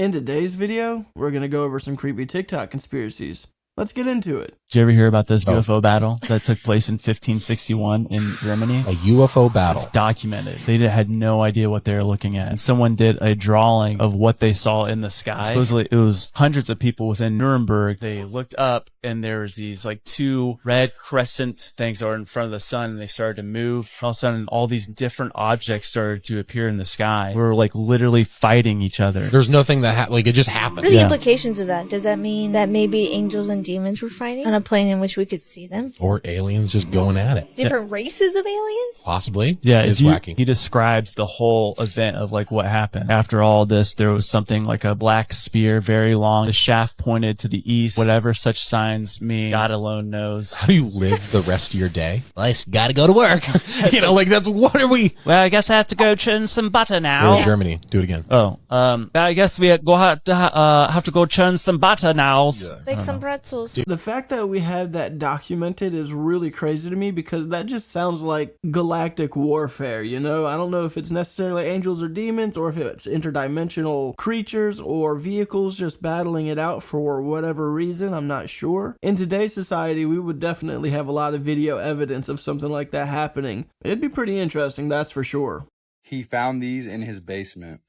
In today's video, we're going to go over some creepy TikTok conspiracies. Let's get into it. Did you ever hear about this UFO battle that took place in 1561 in Germany? A UFO battle. It's documented. They had no idea what they were looking at. And someone did a drawing of what they saw in the sky. Supposedly, it was hundreds of people within Nuremberg. They looked up, and there was these like two red crescent things that were in front of the sun, and they started to move. All of a sudden, all these different objects started to appear in the sky. We were like literally fighting each other. There's nothing that like it just happened. What are the implications of that? Does that mean that maybe angels and demons were fighting on a plane in which we could see them? Or aliens just going at it. Different races of aliens? Possibly. Yeah, it's wacky. He describes the whole event of like what happened. After all this, there was something like a black spear, very long. The shaft pointed to the east. Whatever such signs mean, God alone knows. How do you live the rest of your day? Well, I gotta go to work. You know, like that's what are we? Well, I guess I have to go churn some butter now. Or Germany. Do it again. Oh, I guess we have to go churn some butter now. Make some pretzels. The fact that we have that documented is really crazy to me because that just sounds like galactic warfare, you know? I don't know if it's necessarily angels or demons or if it's interdimensional creatures or vehicles just battling it out for whatever reason. I'm not sure. In today's society, we would definitely have a lot of video evidence of something like that happening. It'd be pretty interesting, that's for sure. He found these in his basement.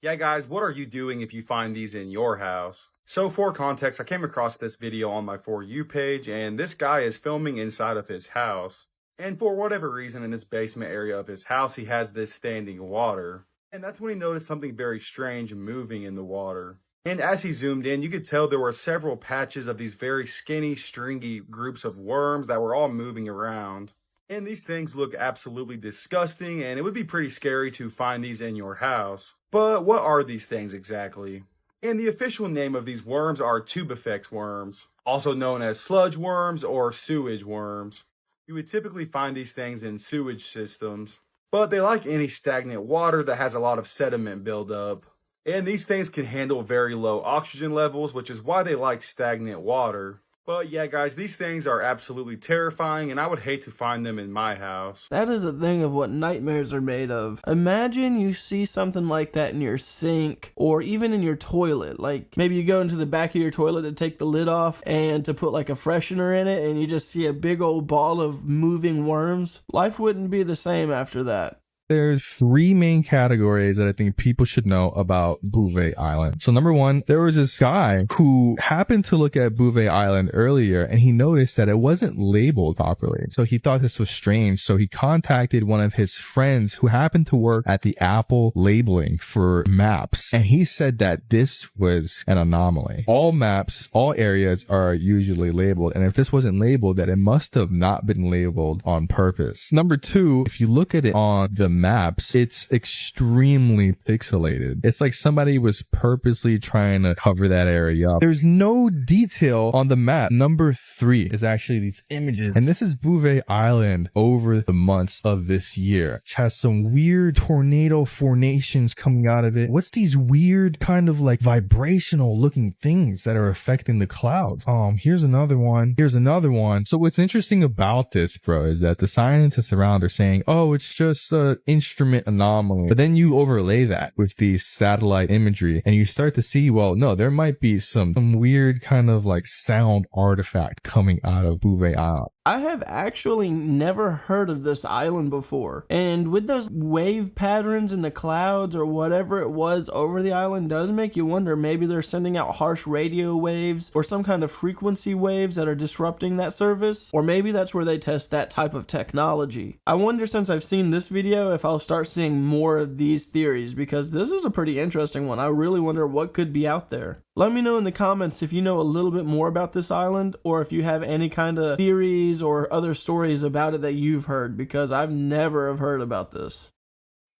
Yeah guys, what are you doing if you find these in your house? So for context, I came across this video on my For You page, and this guy is filming inside of his house. And for whatever reason, in this basement area of his house, he has this standing water. And that's when he noticed something very strange moving in the water. And as he zoomed in, you could tell there were several patches of these very skinny, stringy groups of worms that were all moving around. And these things look absolutely disgusting, and it would be pretty scary to find these in your house. But what are these things exactly? And the official name of these worms are tubifex worms, also known as sludge worms or sewage worms. You would typically find these things in sewage systems, but they like any stagnant water that has a lot of sediment buildup. And these things can handle very low oxygen levels, which is why they like stagnant water. But yeah, guys, these things are absolutely terrifying, and I would hate to find them in my house. That is a thing of what nightmares are made of. Imagine you see something like that in your sink or even in your toilet. Like maybe you go into the back of your toilet to take the lid off and to put like a freshener in it, and you just see a big old ball of moving worms. Life wouldn't be the same after that. There's three main categories that I think people should know about Bouvet Island. So number one, there was this guy who happened to look at Bouvet Island earlier and he noticed that it wasn't labeled properly. So he thought this was strange. So he contacted one of his friends who happened to work at the Apple labeling for maps. And he said that this was an anomaly. All maps, all areas are usually labeled. And if this wasn't labeled, that it must have not been labeled on purpose. Number two, if you look at it on the maps, it's extremely pixelated. It's like somebody was purposely trying to cover that area up. There's no detail on the map. Number three is actually these images. And this is Bouvet Island over the months of this year. Which has some weird tornado formations coming out of it. What's these weird kind of like vibrational looking things that are affecting the clouds? Here's another one. Here's another one. So what's interesting about this, bro, is that the scientists around are saying, oh, it's just instrument anomaly. But then you overlay that with the satellite imagery and you start to see, well, no, there might be some weird kind of like sound artifact coming out of Bouvet Island. I have actually never heard of this island before. And with those wave patterns in the clouds or whatever it was over the island does make you wonder, maybe they're sending out harsh radio waves or some kind of frequency waves that are disrupting that service. Or maybe that's where they test that type of technology. I wonder, since I've seen this video, if I'll start seeing more of these theories, because this is a pretty interesting one. I really wonder what could be out there. Let me know in the comments if you know a little bit more about this island or if you have any kind of theories or other stories about it that you've heard, because I've never have heard about this.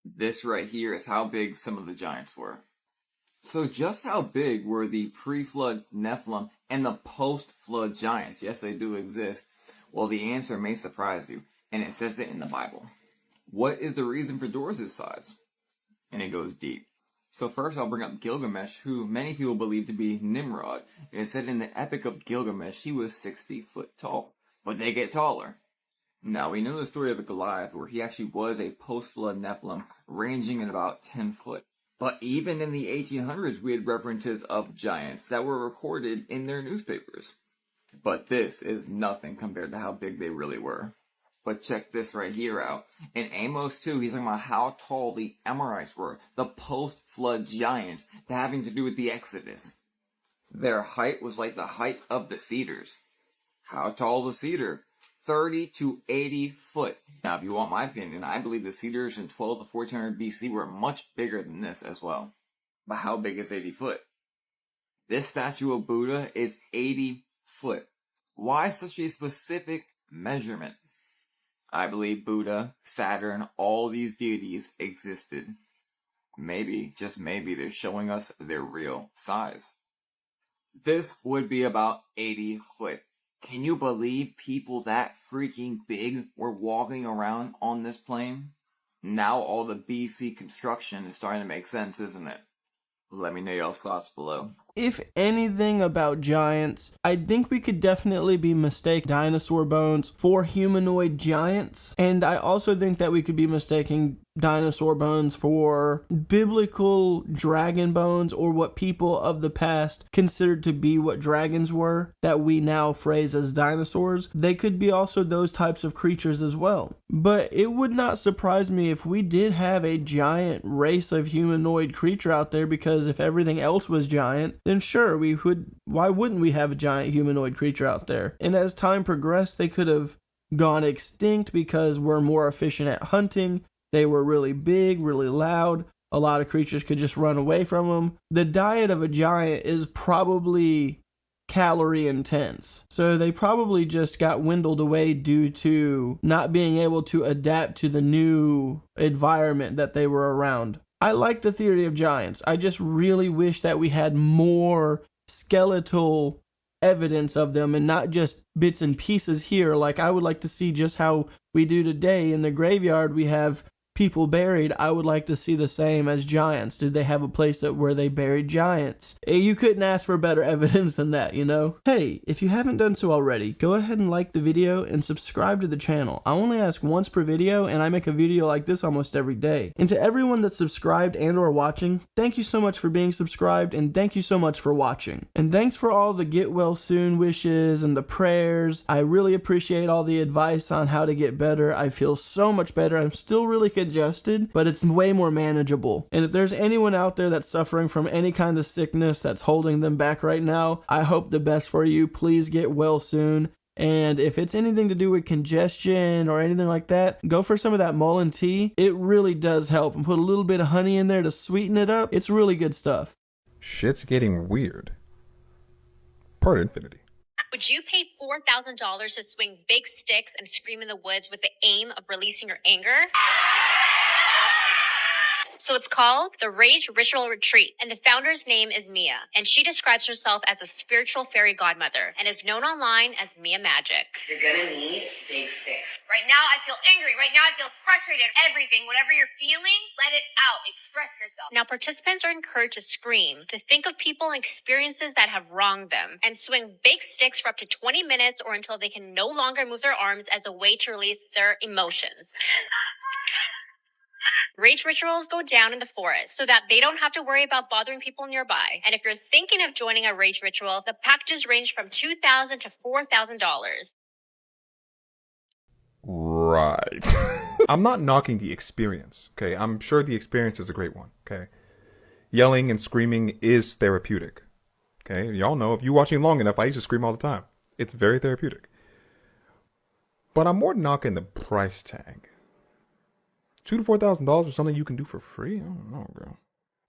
This right here is how big some of the giants were. So just how big were the pre-flood Nephilim and the post-flood giants? Yes, they do exist. Well, the answer may surprise you, and it says it in the Bible. What is the reason for Doris' size? And it goes deep. So first I'll bring up Gilgamesh, who many people believe to be Nimrod. It is said in the Epic of Gilgamesh he was 60 foot tall. But they get taller. Now, we know the story of Goliath, where he actually was a post-flood Nephilim ranging in about 10 foot. But even in the 1800s, we had references of giants that were recorded in their newspapers. But this is nothing compared to how big they really were. But check this right here out. In Amos 2, he's talking about how tall the Amorites were, the post-flood giants, having to do with the Exodus. Their height was like the height of the cedars. How tall is a cedar? 30 to 80 foot. Now, if you want my opinion, I believe the cedars in 12 to 1400 BC were much bigger than this as well. But how big is 80 foot? This statue of Buddha is 80 foot. Why such a specific measurement? I believe Buddha, Saturn, all these deities existed. Maybe, just maybe, they're showing us their real size. This would be about 80 foot. Can you believe people that freaking big were walking around on this plane? Now all the BC construction is starting to make sense, isn't it? Let me know y'all's thoughts below. If anything about giants, I think we could definitely be mistaking dinosaur bones for humanoid giants. And I also think that we could be mistaking dinosaur bones for biblical dragon bones, or what people of the past considered to be what dragons were, that we now phrase as dinosaurs. They could be also those types of creatures as well. But it would not surprise me if we did have a giant race of humanoid creature out there, because if everything else was giant, then sure, why wouldn't we have a giant humanoid creature out there? And as time progressed, they could have gone extinct because we're more efficient at hunting. They were really big, really loud. A lot of creatures could just run away from them. The diet of a giant is probably calorie intense. So they probably just got dwindled away due to not being able to adapt to the new environment that they were around. I like the theory of giants. I just really wish that we had more skeletal evidence of them and not just bits and pieces here. Like, I would like to see just how we do today in the graveyard. We have people buried. I would like to see the same as giants. Did they have a place where they buried giants? You couldn't ask for better evidence than that, you know? Hey, if you haven't done so already, go ahead and like the video and subscribe to the channel. I only ask once per video, and I make a video like this almost every day. And to everyone that's subscribed and or watching, thank you so much for being subscribed, and thank you so much for watching. And thanks for all the get well soon wishes and the prayers. I really appreciate all the advice on how to get better. I feel so much better. I'm still really congested, but it's way more manageable. And if there's anyone out there that's suffering from any kind of sickness that's holding them back right now, I hope the best for you. Please get well soon. And if it's anything to do with congestion or anything like that, go for some of that mullein tea. It really does help. And put a little bit of honey in there to sweeten it up. It's really good stuff. Shit's getting weird. Part infinity. Would you pay $4,000 to swing big sticks and scream in the woods with the aim of releasing your anger? So it's called the Rage Ritual Retreat, and the founder's name is Mia, and she describes herself as a spiritual fairy godmother and is known online as Mia Magic. You're gonna need big sticks. Right now I feel angry, right now I feel frustrated, everything, whatever you're feeling, let it out, express yourself. Now participants are encouraged to scream, to think of people and experiences that have wronged them, and swing big sticks for up to 20 minutes or until they can no longer move their arms as a way to release their emotions. Rage rituals go down in the forest so that they don't have to worry about bothering people nearby. And if you're thinking of joining a rage ritual, the packages range from $2,000 to $4,000. Right. I'm not knocking the experience, okay? I'm sure the experience is a great one, okay? Yelling and screaming is therapeutic, okay? Y'all know, if you're watching long enough, I used to scream all the time. It's very therapeutic. But I'm more knocking the price tag. $2,000 to $4,000 for something you can do for free? I don't know, bro.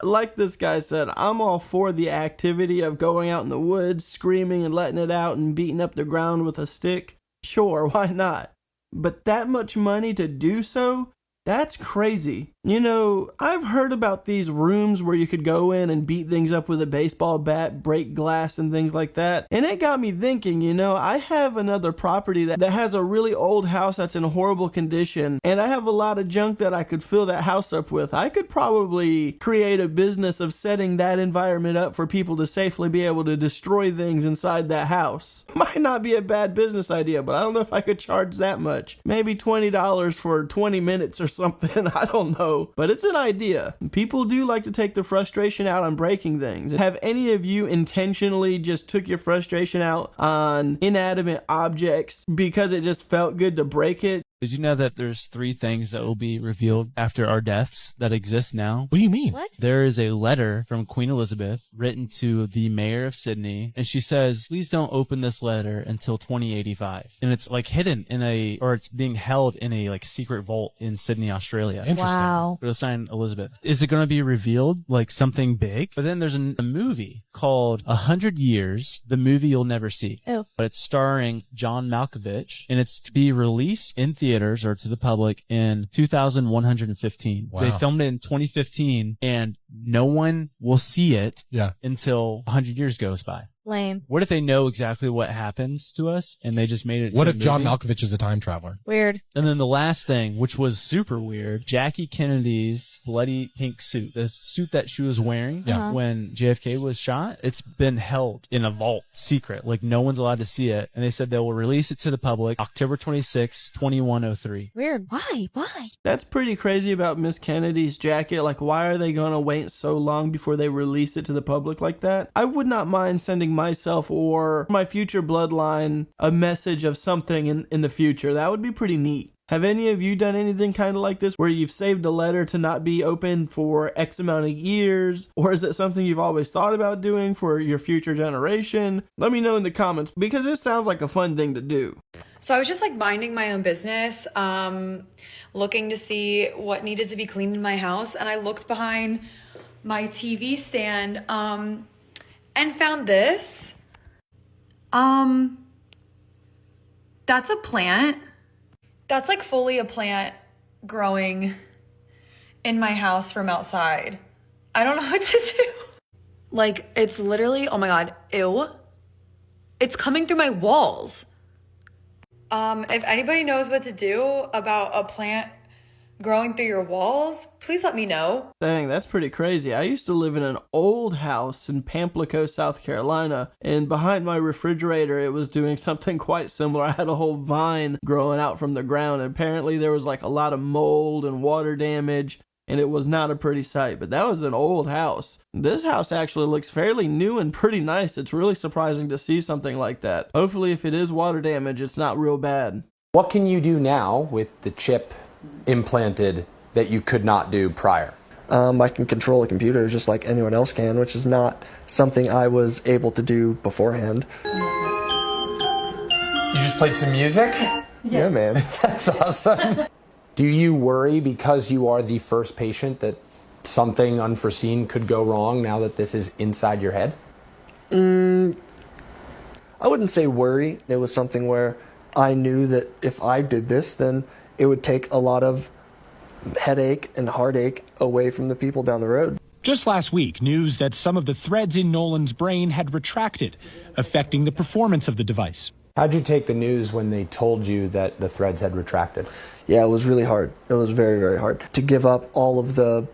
Like this guy said, I'm all for the activity of going out in the woods, screaming and letting it out and beating up the ground with a stick. Sure, why not? But that much money to do so? That's crazy. You know, I've heard about these rooms where you could go in and beat things up with a baseball bat, break glass and things like that. And it got me thinking, you know, I have another property that has a really old house that's in horrible condition, and I have a lot of junk that I could fill that house up with. I could probably create a business of setting that environment up for people to safely be able to destroy things inside that house. Might not be a bad business idea, but I don't know if I could charge that much. Maybe $20 for 20 minutes or something. I don't know. But it's an idea. People do like to take the frustration out on breaking things. Have any of you intentionally just took your frustration out on inanimate objects because it just felt good to break it? Did you know that there's 3 things that will be revealed after our deaths that exist now? What do you mean? What? There is a letter from Queen Elizabeth written to the mayor of Sydney, and she says, please don't open this letter until 2085. And it's like hidden in it's being held in a like secret vault in Sydney, Australia. Interesting. Wow. It'll sign Elizabeth. Is it going to be revealed like something big? But then there's a movie called 100 Years, the movie you'll never see. Oh. But it's starring John Malkovich, and it's to be released in theaters or to the public in 2115. Wow. They filmed it in 2015, and no one will see it until 100 years goes by. Lame. What if they know exactly what happens to us and they just made it? What into if a John movie? Malkovich is a time traveler? Weird. And then the last thing, which was super weird, Jackie Kennedy's bloody pink suit, the suit that she was wearing when JFK was shot, it's been held in a vault, secret. Like no one's allowed to see it. And they said they will release it to the public October 26, 2103. Weird. Why? Why? That's pretty crazy about Miss Kennedy's jacket. Like, why are they gonna wait so long before they release it to the public like that? I would not mind sending myself or my future bloodline a message of something in the future. That would be pretty neat. Have any of you done anything kind of like this where you've saved a letter to not be opened for X amount of years? Or is it something you've always thought about doing for your future generation? Let me know in the comments, because it sounds like a fun thing to do. So I was just like minding my own business, looking to see what needed to be cleaned in my house. And I looked behind my TV stand, and found this. That's a plant. That's like fully a plant growing in my house from outside. I don't know what to do. Like, it's literally, oh my God, ew. It's coming through my walls. If anybody knows what to do about a plant growing through your walls, please let me know. Dang, that's pretty crazy. I used to live in an old house in Pamplico, South Carolina, and behind my refrigerator it was doing something quite similar. I had a whole vine growing out from the ground, and apparently there was like a lot of mold and water damage, and it was not a pretty sight. But that was an old house. This house actually looks fairly new and pretty nice. It's really surprising to see something like that. Hopefully if it is water damage, it's not real bad. What can you do now with the chip implanted that you could not do prior? I can control a computer just like anyone else can, which is not something I was able to do beforehand. You just played some music? Yeah, man. That's awesome. Do you worry because you are the first patient that something unforeseen could go wrong now that this is inside your head? I wouldn't say worry. It was something where I knew that if I did this, then it would take a lot of headache and heartache away from the people down the road. Just last week, news that some of the threads in Nolan's brain had retracted, affecting the performance of the device. How'd you take the news when they told you that the threads had retracted? Yeah, it was really hard. It was very, very hard to give up all of the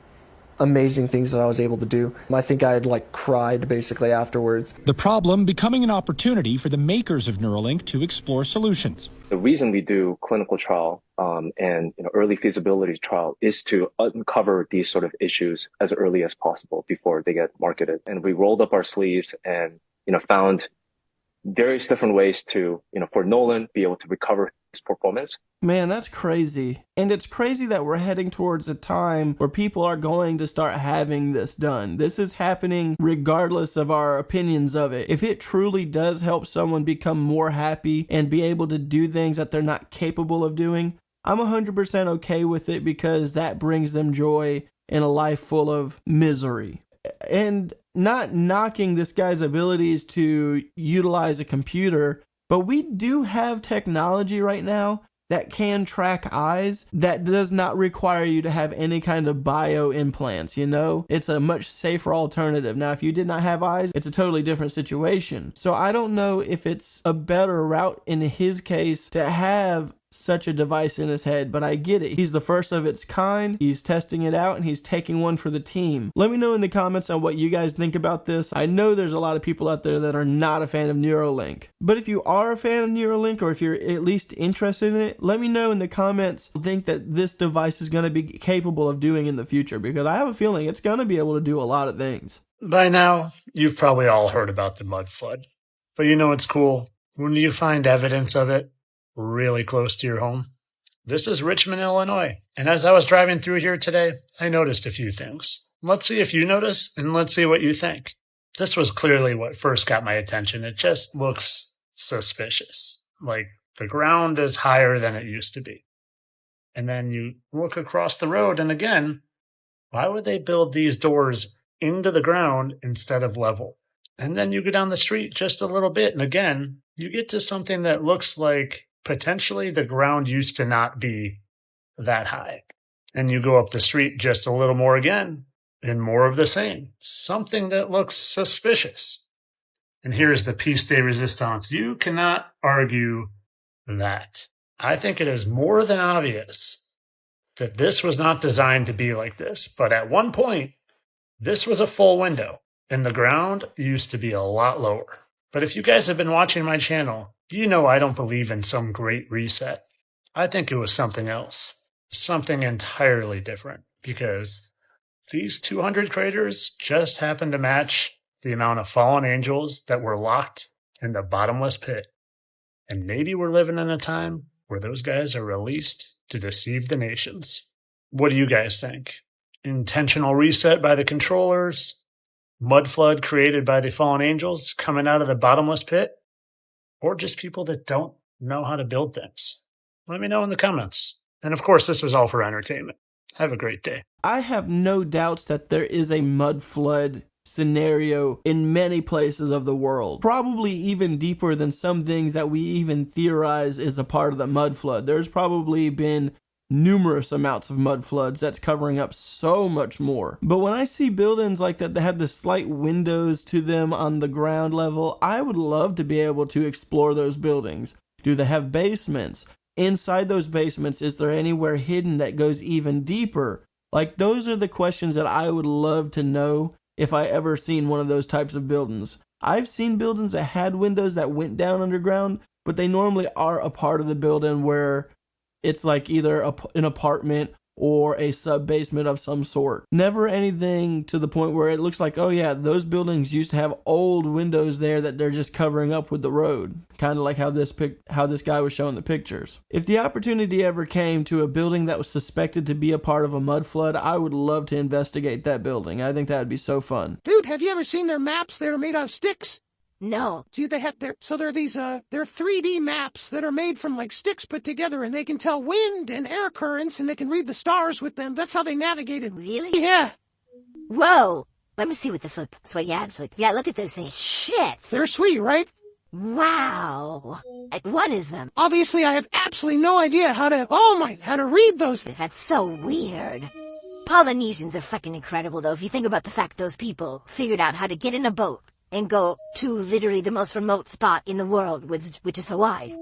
amazing things that I was able to do. I think I had cried basically afterwards. The problem becoming an opportunity for the makers of Neuralink to explore solutions. The reason we do clinical trial and early feasibility trial is to uncover these sort of issues as early as possible before they get marketed. And we rolled up our sleeves and found various different ways to for Nolan be able to recover his performance. Man, that's crazy. And it's crazy that we're heading towards a time where people are going to start having this done. This is happening regardless of our opinions of it. If it truly does help someone become more happy and be able to do things that they're not capable of doing, I'm 100% okay with it, because that brings them joy in a life full of misery. And not knocking this guy's abilities to utilize a computer, but we do have technology right now that can track eyes that does not require you to have any kind of bio implants, you know? It's a much safer alternative. Now, if you did not have eyes, it's a totally different situation. So I don't know if it's a better route in his case to have such a device in his head, but I get it. He's the first of its kind. He's testing it out and he's taking one for the team. Let me know in the comments on what you guys think about this. I know there's a lot of people out there that are not a fan of Neuralink, but if you are a fan of Neuralink, or if you're at least interested in it, let me know in the comments what you think that this device is going to be capable of doing in the future, because I have a feeling it's going to be able to do a lot of things. By now, you've probably all heard about the mud flood, but you know what's cool? When you find evidence of it really close to your home. This is Richmond, Illinois. And as I was driving through here today, I noticed a few things. Let's see if you notice, and let's see what you think. This was clearly what first got my attention. It just looks suspicious. Like the ground is higher than it used to be. And then you look across the road, and again, why would they build these doors into the ground instead of level? And then you go down the street just a little bit, and again, you get to something that looks like potentially the ground used to not be that high. And you go up the street just a little more again, and more of the same. Something that looks suspicious. And here's the piece de resistance. You cannot argue that. I think it is more than obvious that this was not designed to be like this. But at one point, this was a full window, and the ground used to be a lot lower. But if you guys have been watching my channel, you know I don't believe in some great reset. I think it was something else. Something entirely different. Because these 200 craters just happen to match the amount of fallen angels that were locked in the bottomless pit. And maybe we're living in a time where those guys are released to deceive the nations. What do you guys think? Intentional reset by the controllers? Mud flood created by the fallen angels coming out of the bottomless pit? Or just people that don't know how to build things? Let me know in the comments. And of course, this was all for entertainment. Have a great day. I have no doubts that there is a mud flood scenario in many places of the world. Probably even deeper than some things that we even theorize is a part of the mud flood. There's probably been numerous amounts of mud floods that's covering up so much more. But when I see buildings like that have the slight windows to them on the ground level, I would love to be able to explore those buildings. Do they have basements? Inside those basements, is there anywhere hidden that goes even deeper? Like, those are the questions that I would love to know if I ever seen one of those types of buildings. I've seen buildings that had windows that went down underground, but they normally are a part of the building where it's like either an apartment or a sub-basement of some sort. Never anything to the point where it looks like, oh yeah, those buildings used to have old windows there that they're just covering up with the road. Kind of like how this guy was showing the pictures. If the opportunity ever came to a building that was suspected to be a part of a mud flood, I would love to investigate that building. I think that would be so fun. Dude, have you ever seen their maps that are made out of sticks? No. See, they're 3D maps that are made from like sticks put together, and they can tell wind and air currents, and they can read the stars with them. That's how they navigated. Really? Yeah. Whoa. Let me see what this looks like. Yeah, look at this thing. Shit. They're sweet, right? Wow. What is them? Obviously, I have absolutely no idea how to read those. That's so weird. Polynesians are fucking incredible, though, if you think about the fact those people figured out how to get in a boat and go to literally the most remote spot in the world, which is Hawaii.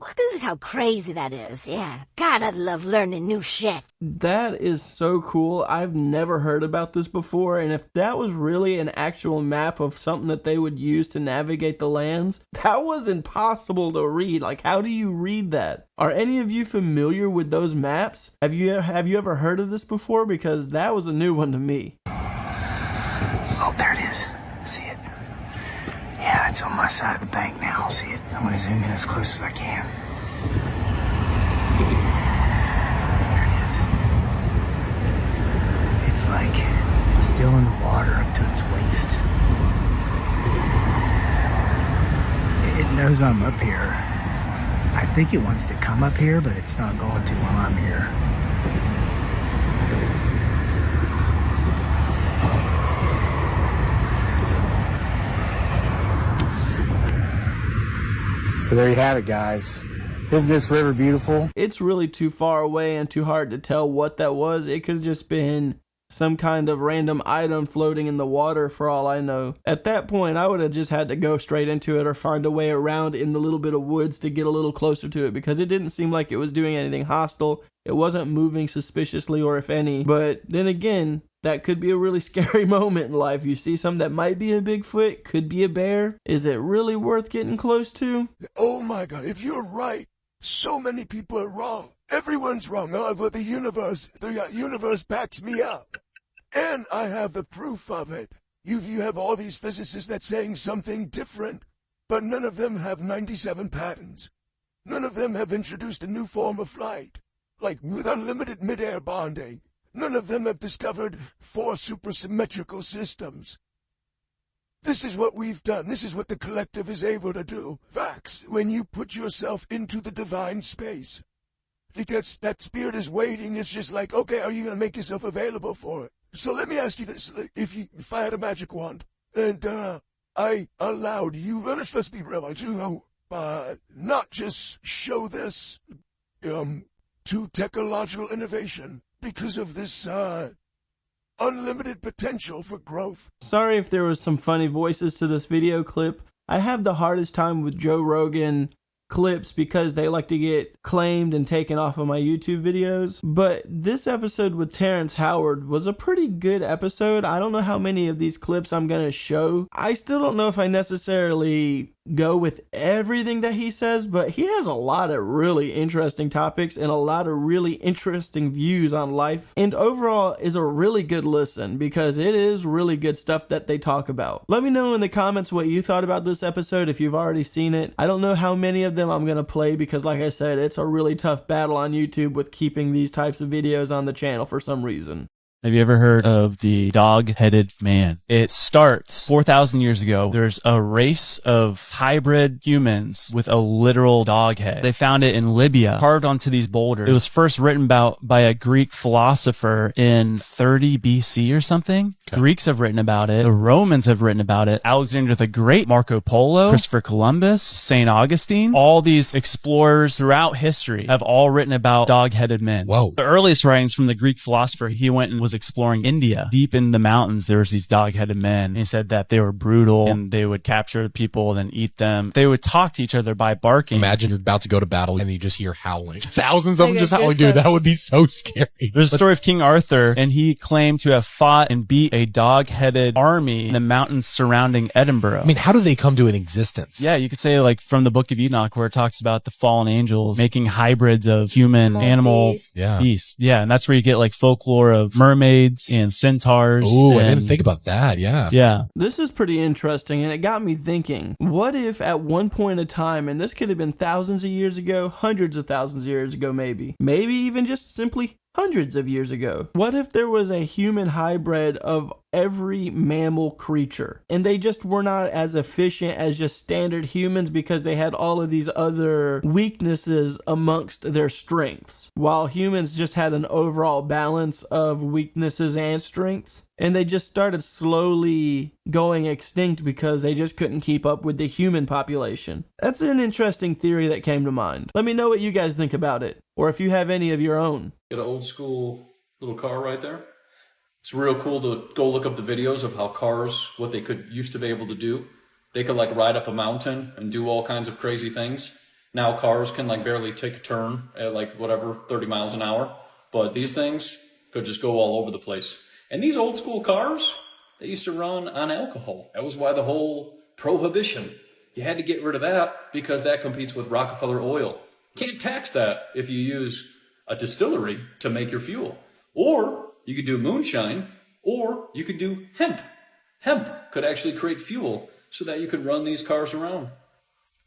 Look at how crazy that is. Yeah. God, I love learning new shit. That is so cool. I've never heard about this before, and if that was really an actual map of something that they would use to navigate the lands, that was impossible to read. Like, how do you read that? Are any of you familiar with those maps? Have you ever heard of this before? Because that was a new one to me. Oh, there it is. See it? Yeah, it's on my side of the bank now. See it? I'm gonna zoom in as close as I can. There it is. It's like it's still in the water up to its waist. It knows I'm up here. I think it wants to come up here, but it's not going to while I'm here. So there you have it, guys. Isn't this river beautiful? It's really too far away and too hard to tell what that was. It could have just been some kind of random item floating in the water for all I know. At that point, I would have just had to go straight into it or find a way around in the little bit of woods to get a little closer to it, because it didn't seem like it was doing anything hostile. It wasn't moving suspiciously, or if any. But then again, that could be a really scary moment in life. You see something that might be a Bigfoot, could be a bear. Is it really worth getting close to? Oh my God, if you're right, so many people are wrong. Everyone's wrong. But the universe backs me up. And I have the proof of it. You have all these physicists that's saying something different, but none of them have 97 patents. None of them have introduced a new form of flight, like with unlimited mid-air bonding. None of them have discovered 4 supersymmetrical systems. This is what we've done. This is what the collective is able to do. Facts. When you put yourself into the divine space, because that spirit is waiting, it's just like, okay, are you going to make yourself available for it? So let me ask you this. If I had a magic wand, and I allowed you, let's be real, to not just show this to technological innovation because of this unlimited potential for growth. Sorry if there was some funny voices to this video clip. I have the hardest time with Joe Rogan clips because they like to get claimed and taken off of my YouTube videos. But this episode with Terrence Howard was a pretty good episode. I don't know how many of these clips I'm going to show. I still don't know if I necessarily go with everything that he says, but he has a lot of really interesting topics and a lot of really interesting views on life, and overall is a really good listen because it is really good stuff that they talk about. Let me know in the comments what you thought about this episode if you've already seen it. I don't know how many of them I'm gonna play because, like I said, it's a really tough battle on YouTube with keeping these types of videos on the channel for some reason. Have you ever heard of the dog-headed man? It starts 4,000 years ago. There's a race of hybrid humans with a literal dog head. They found it in Libya, carved onto these boulders. It was first written about by a Greek philosopher in 30 BC or something. Okay. Greeks have written about it. The Romans have written about it. Alexander the Great, Marco Polo, Christopher Columbus, St. Augustine. All these explorers throughout history have all written about dog-headed men. Whoa. The earliest writings from the Greek philosopher, he went and was exploring India. Deep in the mountains, there was these dog-headed men. He said that they were brutal and they would capture people and then eat them. They would talk to each other by barking. Imagine you're about to go to battle and you just hear howling. Thousands of them just howling. Dude, that would be so scary. There's a story of King Arthur, and he claimed to have fought and beat a dog-headed army in the mountains surrounding Edinburgh. I mean, how do they come to an existence? Yeah, you could say like from the Book of Enoch, where it talks about the fallen angels making hybrids of human, animal, beast. Yeah, and that's where you get like folklore of mermaids and centaurs. Ooh, I didn't think about that. Yeah. Yeah. This is pretty interesting, and it got me thinking, what if at one point in time, and this could have been thousands of years ago, hundreds of thousands of years ago maybe even just simply hundreds of years ago, what if there was a human hybrid of every mammal creature and they just were not as efficient as just standard humans because they had all of these other weaknesses amongst their strengths, while humans just had an overall balance of weaknesses and strengths, and they just started slowly going extinct because they just couldn't keep up with the human population? That's an interesting theory that came to mind. Let me know what you guys think about it, or if you have any of your own. Got an old school little car right there. It's real cool to go look up the videos of how cars, what they could used to be able to do. They could like ride up a mountain and do all kinds of crazy things. Now cars can like barely take a turn at like whatever, 30 miles an hour. But these things could just go all over the place. And these old school cars, they used to run on alcohol. That was why the whole Prohibition, you had to get rid of that because that competes with Rockefeller oil. Can't tax that if you use a distillery to make your fuel. Or you could do moonshine, or you could do hemp. Hemp could actually create fuel so that you could run these cars around.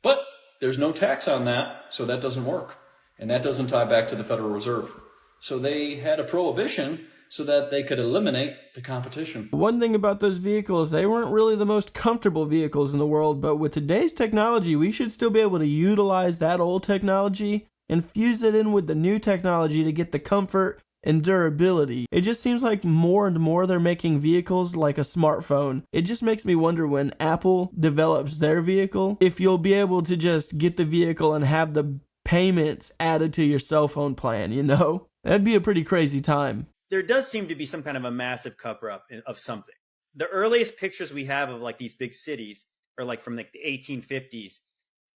But there's no tax on that, so that doesn't work. And that doesn't tie back to the Federal Reserve. So they had a prohibition so that they could eliminate the competition. One thing about those vehicles, they weren't really the most comfortable vehicles in the world, but with today's technology, we should still be able to utilize that old technology and fuse it in with the new technology to get the comfort and durability. It just seems like more and more they're making vehicles like a smartphone. It just makes me wonder when Apple develops their vehicle, if you'll be able to just get the vehicle and have the payments added to your cell phone plan, you know? That'd be a pretty crazy time. There does seem to be some kind of a massive cover-up of something. The earliest pictures we have of like these big cities are like from like the 1850s.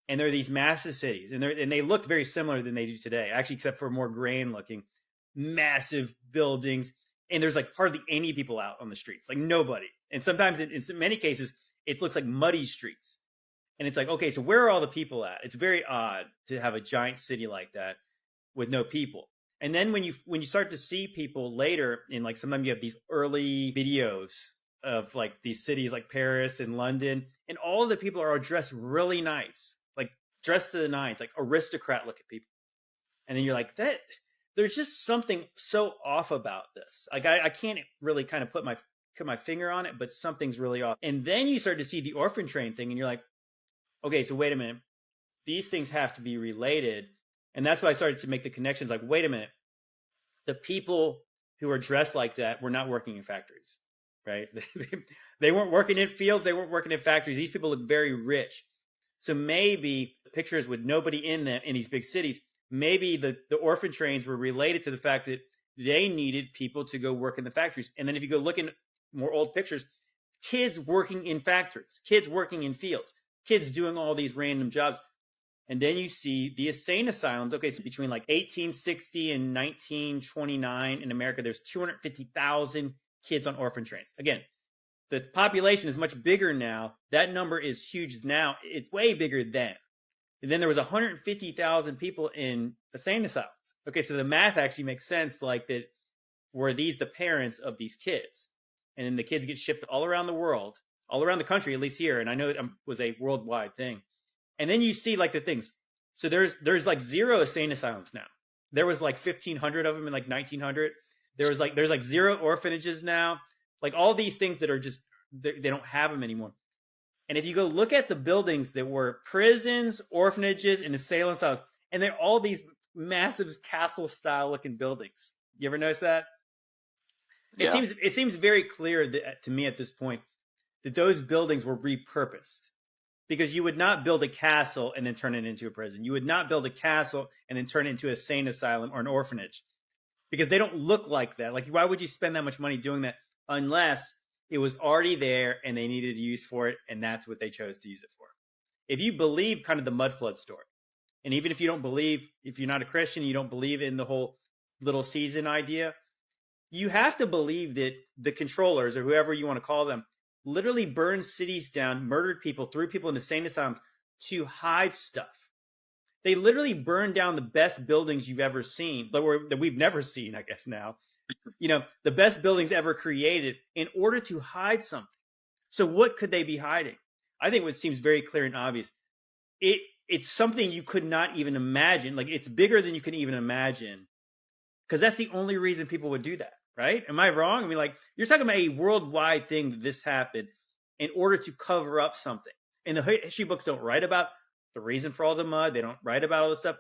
And they're these massive cities. And they look very similar than they do today, actually, except for more grain looking, massive buildings. And there's like hardly any people out on the streets, like nobody. And sometimes in many cases, it looks like muddy streets. And it's like, okay, so where are all the people at? It's very odd to have a giant city like that with no people. And then when you start to see people later in like, sometimes you have these early videos of like these cities like Paris and London, and all the people are dressed really nice, like dressed to the nines, like aristocrat looking people. And then you're like, that there's just something so off about this. Like I can't really kind of put my finger on it, but something's really off. And then you start to see the orphan train thing, and you're like, okay, so wait a minute, these things have to be related. And that's why I started to make the connections. Like, wait a minute, the people who are dressed like that were not working in factories, right? They weren't working in fields. They weren't working in factories. These people look very rich. So maybe the pictures with nobody in them in these big cities, maybe the orphan trains were related to the fact that they needed people to go work in the factories. And then if you go look in more old pictures, kids working in factories, kids working in fields, kids doing all these random jobs. And then you see the insane asylums. Okay, so between like 1860 and 1929 in America, there's 250,000 kids on orphan trains. Again, the population is much bigger now. That number is huge now. It's way bigger then. And then there was 150,000 people in insane asylums. Okay, so the math actually makes sense. Like that, were these the parents of these kids? And then the kids get shipped all around the world, all around the country, at least here. And I know it was a worldwide thing. And then you see like the things. So there's like 0 insane asylums now. There was like 1,500 of them in like 1900. There's like 0 orphanages now. Like all these things that are just, they don't have them anymore. And if you go look at the buildings that were prisons, orphanages, and insane asylums, and they're all these massive castle style looking buildings. You ever notice that? Yeah. It seems very clear that, to me at this point, that those buildings were repurposed. Because you would not build a castle and then turn it into a prison. You would not build a castle and then turn it into a insane asylum or an orphanage. Because they don't look like that. Like, why would you spend that much money doing that unless it was already there and they needed a use for it, and that's what they chose to use it for? If you believe kind of the mud flood story, and even if you don't believe, if you're not a Christian, you don't believe in the whole little season idea, you have to believe that the controllers, or whoever you want to call them, literally burned cities down, murdered people, threw people into insane asylums to hide stuff. They literally burned down the best buildings you've ever seen, that we've never seen, I guess now. You know, the best buildings ever created in order to hide something. So what could they be hiding? I think what seems very clear and obvious, it's something you could not even imagine. Like, it's bigger than you can even imagine. Because that's the only reason people would do that. Right? Am I wrong? I mean, like, you're talking about a worldwide thing that this happened in order to cover up something. And the history books don't write about the reason for all the mud. They don't write about all this stuff.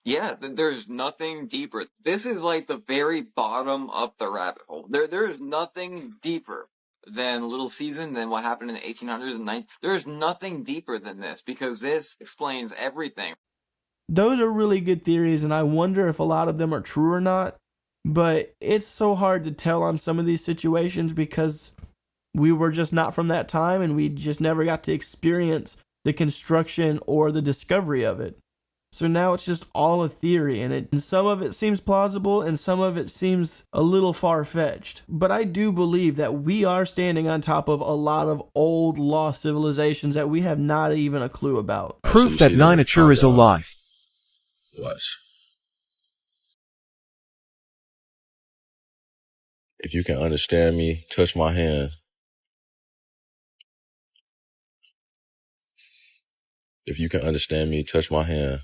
Yeah, there's nothing deeper. This is like the very bottom of the rabbit hole. There's nothing deeper than Little Season, than what happened in the 1800s and 90s. There's nothing deeper than this, because this explains everything. Those are really good theories, and I wonder if a lot of them are true or not. But it's so hard to tell on some of these situations because we were just not from that time, and we just never got to experience the construction or the discovery of it. So now it's just all a theory, and some of it seems plausible and some of it seems a little far-fetched. But I do believe that we are standing on top of a lot of old lost civilizations that we have not even a clue about. Proof that Nahhh is alive. Watch. If you can understand me, touch my hand. If you can understand me, touch my hand.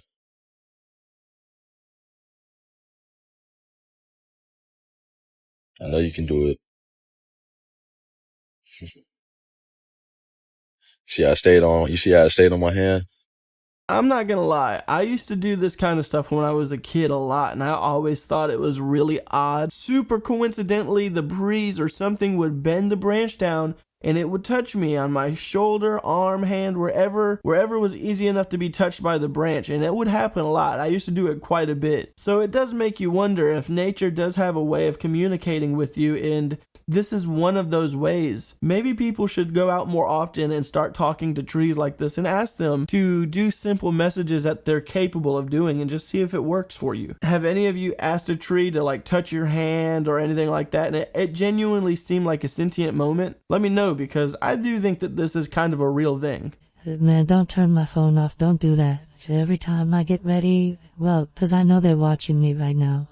I know you can do it. See how I stayed on, you see how I stayed on my hand? I'm not gonna lie, I used to do this kind of stuff when I was a kid a lot, and I always thought it was really odd. Super coincidentally, the breeze or something would bend the branch down, and it would touch me on my shoulder, arm, hand, wherever was easy enough to be touched by the branch, and it would happen a lot. I used to do it quite a bit. So it does make you wonder if nature does have a way of communicating with you, and this is one of those ways. Maybe people should go out more often and start talking to trees like this and ask them to do simple messages that they're capable of doing and just see if it works for you. Have any of you asked a tree to like touch your hand or anything like that, and it genuinely seemed like a sentient moment? Let me know, because I do think that this is kind of a real thing. Man, don't turn my phone off. Don't do that. Every time I get ready, well, 'cause I know they're watching me right now,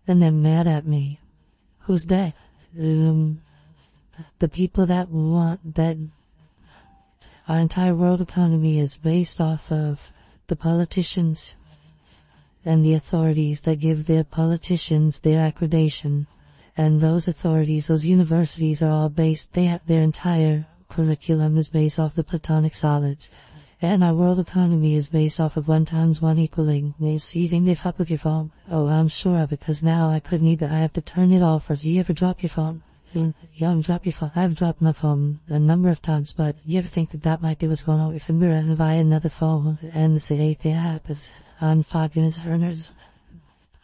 and they're mad at me. Who's they? The people that want that. Our entire world economy is based off of the politicians and the authorities that give their politicians their accreditation. And those authorities, those universities are all based, they have their entire curriculum is based off the Platonic solids. And our world economy is based off of 1 times 1 equaling. So you think they fuck with your phone? Oh, I'm sure of it, because now I couldn't even, I have to turn it off first. You ever drop your phone? Yeah, drop your phone. I've dropped my phone a number of times, but you ever think that might be what's going on? If I'm going to buy another phone and say the app is on 5 minutes earners.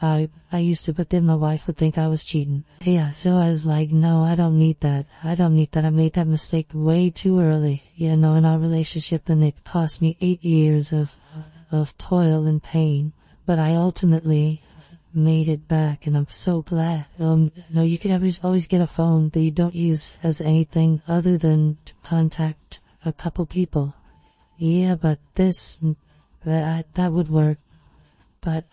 I used to, but then my wife would think I was cheating. Yeah, so I was like, no, I don't need that. I made that mistake way too early. In our relationship, and it cost me 8 years of toil and pain. But I ultimately made it back, and I'm so glad. You can always get a phone that you don't use as anything other than to contact a couple people. Yeah, but that would work. But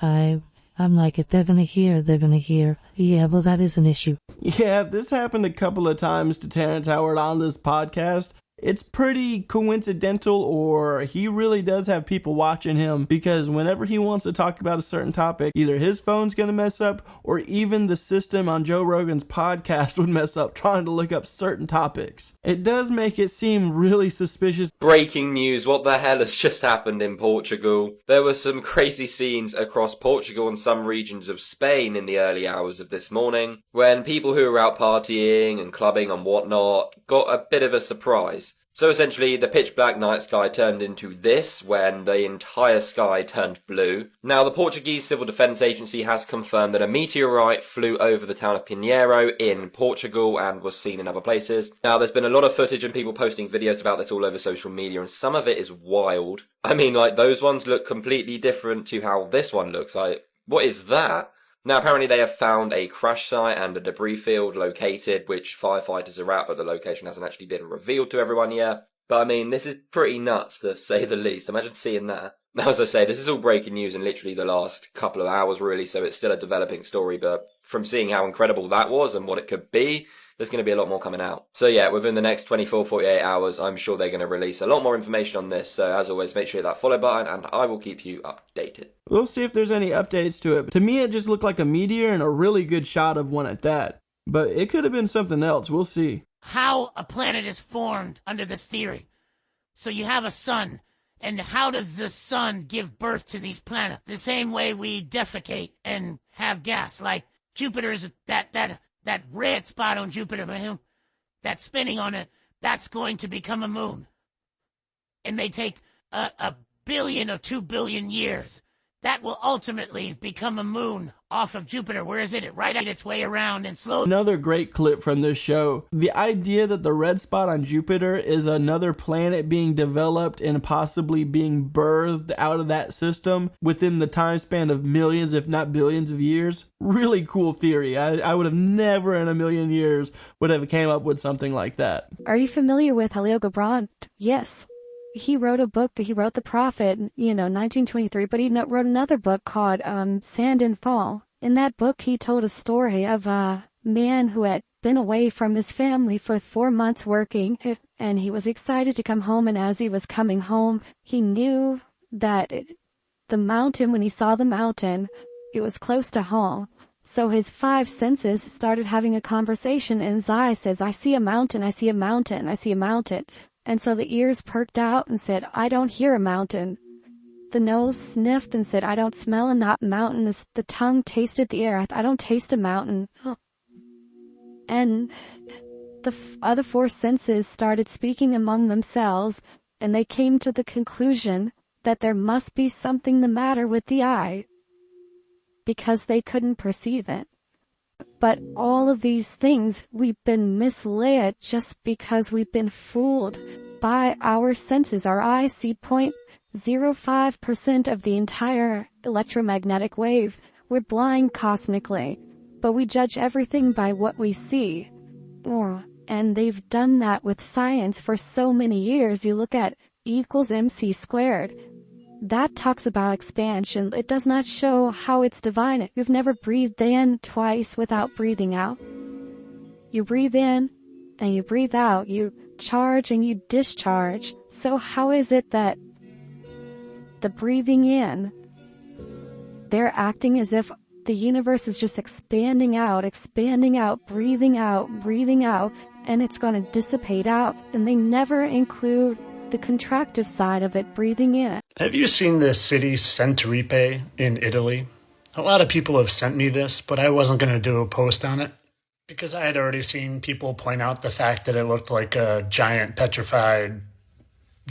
I'm like, if they're gonna hear, they're gonna hear. Yeah, well, that is an issue. Yeah, this happened a couple of times to Terrence Howard on this podcast. It's pretty coincidental, or he really does have people watching him, because whenever he wants to talk about a certain topic, either his phone's going to mess up, or even the system on Joe Rogan's podcast would mess up trying to look up certain topics. It does make it seem really suspicious. Breaking news, what the hell has just happened in Portugal? There were some crazy scenes across Portugal and some regions of Spain in the early hours of this morning, when people who were out partying and clubbing and whatnot got a bit of a surprise. So essentially, the pitch black night sky turned into this when the entire sky turned blue. Now, the Portuguese Civil Defence Agency has confirmed that a meteorite flew over the town of Pinheiro in Portugal and was seen in other places. Now, there's been a lot of footage and people posting videos about this all over social media, and some of it is wild. I mean, like, those ones look completely different to how this one looks. Like, what is that? Now, apparently they have found a crash site and a debris field located, which firefighters are at, but the location hasn't actually been revealed to everyone yet. But I mean, this is pretty nuts, to say the least. Imagine seeing that. Now, as I say, this is all breaking news in literally the last couple of hours, really, so it's still a developing story, but from seeing how incredible that was and what it could be, there's going to be a lot more coming out. So yeah, within the next 24, 48 hours, I'm sure they're going to release a lot more information on this. So as always, make sure you hit that follow button and I will keep you updated. We'll see if there's any updates to it. To me, it just looked like a meteor and a really good shot of one at that. But it could have been something else. We'll see. How a planet is formed under this theory. So you have a sun. And how does the sun give birth to these planets? The same way we defecate and have gas. Like Jupiter's that red spot on Jupiter, that's spinning on it, that's going to become a moon. It may take a billion or 2 billion years. That will ultimately become a moon off of Jupiter. Where is it? Right at its way around and slowly. Another great clip from this show. The idea that the red spot on Jupiter is another planet being developed and possibly being birthed out of that system within the time span of millions, if not billions of years. Really cool theory. I would have never in a million years would have came up with something like that. Are you familiar with Khalil Gibran? Yes. He wrote a book that he wrote The Prophet, 1923, but he wrote another book called Sand and Fall. In that book, he told a story of a man who had been away from his family for 4 months working, and he was excited to come home, and as he was coming home, he knew that the mountain, when he saw the mountain, it was close to home. So his 5 senses started having a conversation, and his eye says, I see a mountain, I see a mountain, I see a mountain. And so the ears perked out and said, I don't hear a mountain. The nose sniffed and said, I don't smell a mountain. The tongue tasted the air. I don't taste a mountain. And The other four senses started speaking among themselves, and they came to the conclusion that there must be something the matter with the eye, because they couldn't perceive it. But all of these things, we've been misled just because we've been fooled by our senses. Our eyes see 0.05% of the entire electromagnetic wave. We're blind cosmically, but we judge everything by what we see. And they've done that with science for so many years. You look at E=mc². That talks about expansion. It does not show how it's divine. You've never breathed in twice without breathing out. You breathe in and you breathe out. You charge and you discharge. So how is it that the breathing in, they're acting as if the universe is just expanding out, breathing out, and it's going to dissipate out. And they never include the contractive side of it, breathing in. Have you seen the city Centripe in Italy? A lot of people have sent me this, but I wasn't going to do a post on it because I had already seen people point out the fact that it looked like a giant petrified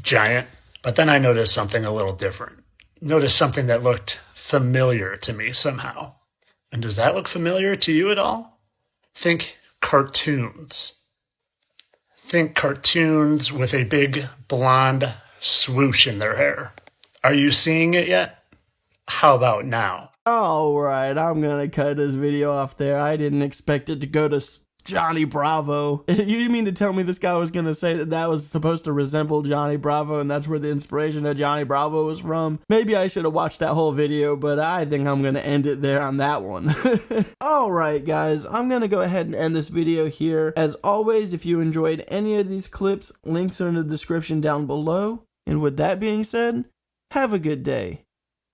giant. But then I noticed something a little different. Noticed something that looked familiar to me somehow. And does that look familiar to you at all? Think cartoons. Think cartoons with a big blonde swoosh in their hair. Are you seeing it yet? How about now? Alright, I'm gonna cut this video off there. I didn't expect it to go to Johnny Bravo. You mean to tell me this guy was gonna say that was supposed to resemble Johnny Bravo and that's where the inspiration of Johnny Bravo was from? Maybe I should have watched that whole video, but I think I'm gonna end it there on that one. Alright guys, I'm gonna go ahead and end this video here. As always, if you enjoyed any of these clips, links are in the description down below. And with that being said, have a good day.